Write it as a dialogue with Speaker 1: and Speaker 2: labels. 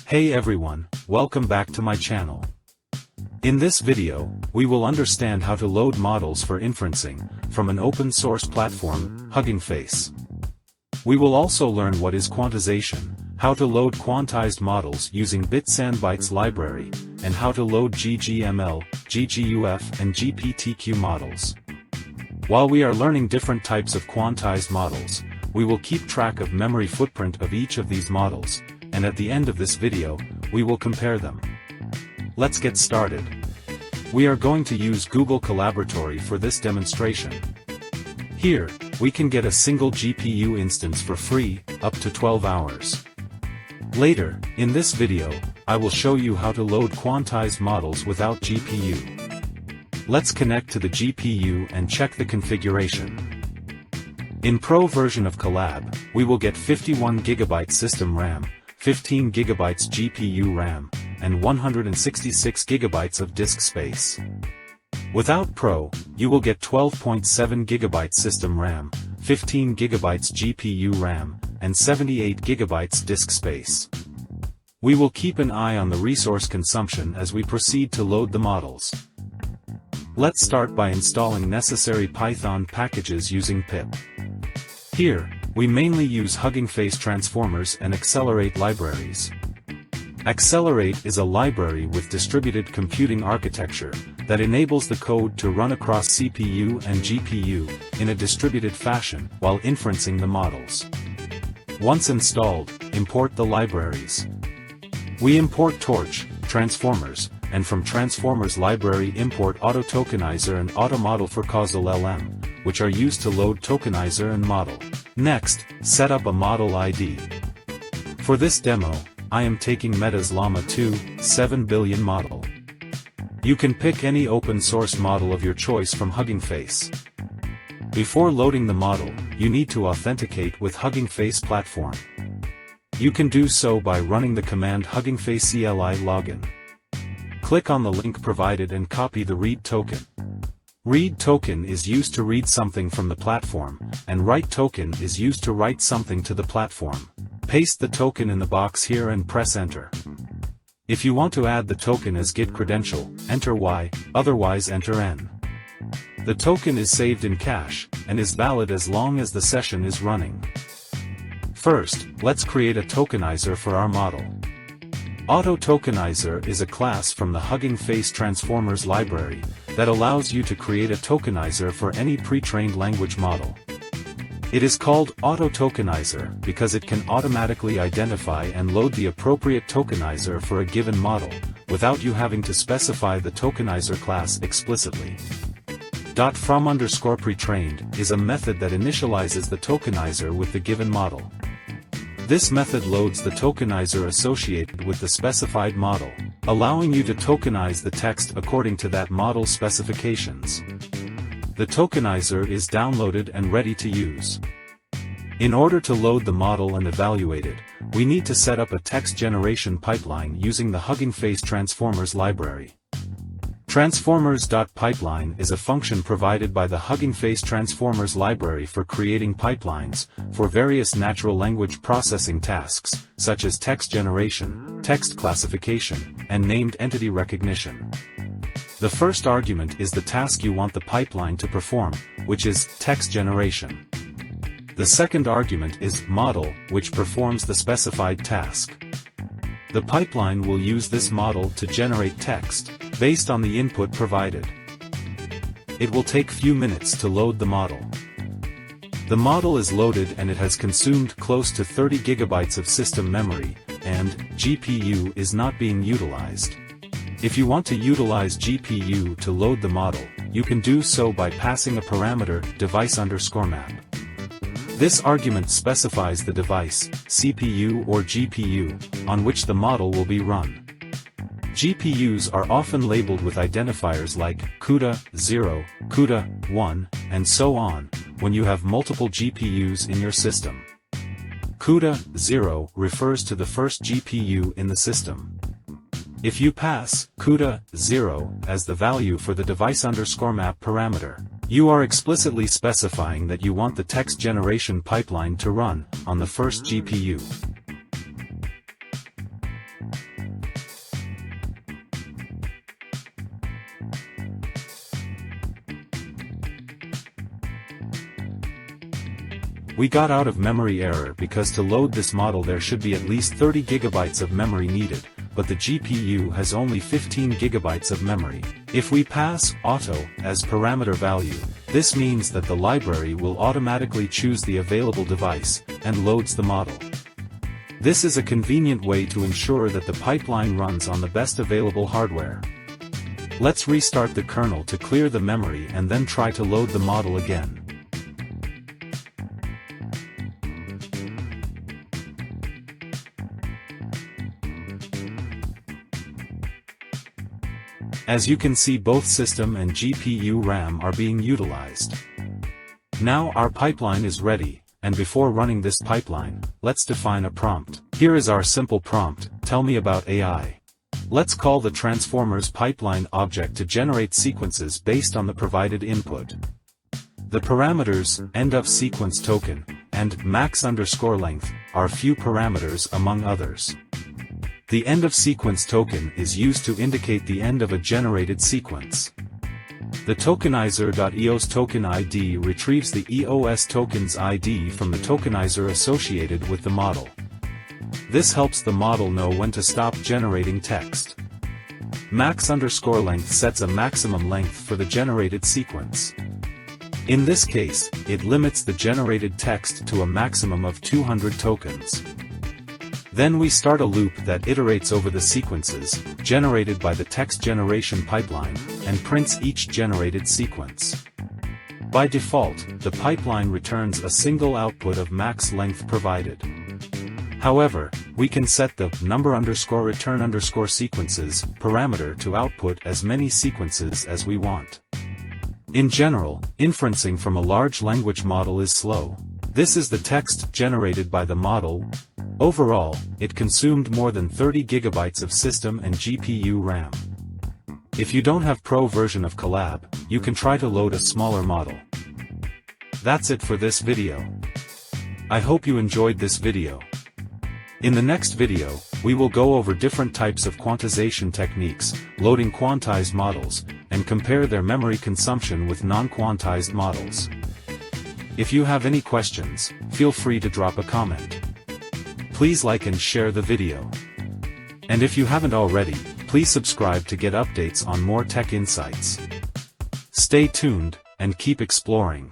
Speaker 1: Hey everyone, welcome back to my channel. In this video, we will understand how to load models for inferencing, from an open source platform, Huggingface. We will also learn what is quantization, how to load quantized models using Bit-Sandbytes library, and how to load GGML, GGUF and GPTQ models. While we are learning different types of quantized models, we will keep track of memory footprint of each of these models, and at the end of this video, we will compare them. Let's get started. We are going to use Google Colab for this demonstration. Here, we can get a single GPU instance for free, up to 12 hours. Later, in this video, I will show you how to load quantized models without GPU. Let's connect to the GPU and check the configuration. In Pro version of Colab, we will get 51 GB system RAM, 15 GB GPU RAM, and 166 GB of disk space. Without Pro, you will get 12.7 GB system RAM, 15 GB GPU RAM, and 78 GB disk space. We will keep an eye on the resource consumption as we proceed to load the models. Let's start by installing necessary Python packages using pip. Here, we mainly use Huggingface transformers and accelerate libraries. Accelerate is a library with distributed computing architecture that enables the code to run across CPU and GPU in a distributed fashion while inferencing the models. Once installed, import the libraries. We import Torch, transformers, and from transformers library import auto-tokenizer and auto-model for causal LM, which are used to load tokenizer and model. Next, set up a model ID. For this demo, I am taking Meta's Llama-2, 7 billion model. You can pick any open source model of your choice from Huggingface. Before loading the model, you need to authenticate with Huggingface platform. You can do so by running the command Huggingface CLI login. Click on the link provided and copy the read token. Read token is used to read something from the platform, and write token is used to write something to the platform. Paste the token in the box here and press enter. If you want to add the token as Git credential, enter Y, otherwise enter N. The token is saved in cache, and is valid as long as the session is running. First, let's create a tokenizer for our model. Auto-tokenizer is a class from the Huggingface transformers library that allows you to create a tokenizer for any pre-trained language model. It is called auto-tokenizer because it can automatically identify and load the appropriate tokenizer for a given model, without you having to specify the tokenizer class explicitly. .from_pretrained is a method that initializes the tokenizer with the given model. This method loads the tokenizer associated with the specified model, allowing you to tokenize the text according to that model's specifications. The tokenizer is downloaded and ready to use. In order to load the model and evaluate it, we need to set up a text generation pipeline using the Huggingface transformers library. Transformers.pipeline is a function provided by the Huggingface transformers library for creating pipelines for various natural language processing tasks, such as text generation, text classification, and named entity recognition. The first argument is the task you want the pipeline to perform, which is text generation. The second argument is model, which performs the specified task. The pipeline will use this model to generate text, based on the input provided. It will take few minutes to load the model. The model is loaded and it has consumed close to 30 GB of system memory, and GPU is not being utilized. If you want to utilize GPU to load the model, you can do so by passing a parameter, device_map. This argument specifies the device, CPU or GPU, on which the model will be run. GPUs are often labeled with identifiers like CUDA 0, CUDA 1, and so on, when you have multiple GPUs in your system. CUDA 0 refers to the first GPU in the system. If you pass CUDA 0 as the value for the device_map parameter, you are explicitly specifying that you want the text generation pipeline to run on the first GPU. We got out of memory error because to load this model there should be at least 30 gigabytes of memory needed, but the GPU has only 15 gigabytes of memory. If we pass auto as parameter value, this means that the library will automatically choose the available device and loads the model. This is a convenient way to ensure that the pipeline runs on the best available hardware. Let's restart the kernel to clear the memory and then try to load the model again. As you can see, both system and GPU RAM are being utilized. Now our pipeline is ready, and before running this pipeline, let's define a prompt. Here is our simple prompt: tell me about AI. Let's call the transformers pipeline object to generate sequences based on the provided input. The parameters end of sequence token and max_length are few parameters among others. The end of sequence token is used to indicate the end of a generated sequence. The tokenizer.eos token ID retrieves the EOS token's ID from the tokenizer associated with the model. This helps the model know when to stop generating text. Max_length sets a maximum length for the generated sequence. In this case, it limits the generated text to a maximum of 200 tokens. Then we start a loop that iterates over the sequences generated by the text generation pipeline and prints each generated sequence. By default, the pipeline returns a single output of max length provided. However, we can set the number_return_sequences parameter to output as many sequences as we want. In general, inferencing from a large language model is slow. This is the text generated by the model. Overall, it consumed more than 30 gigabytes of system and GPU RAM. If you don't have Pro version of Colab, you can try to load a smaller model. That's it for this video. I hope you enjoyed this video. In the next video, we will go over different types of quantization techniques, loading quantized models, and compare their memory consumption with non-quantized models. If you have any questions, feel free to drop a comment. Please like and share the video. And if you haven't already, please subscribe to get updates on more tech insights. Stay tuned, and keep exploring.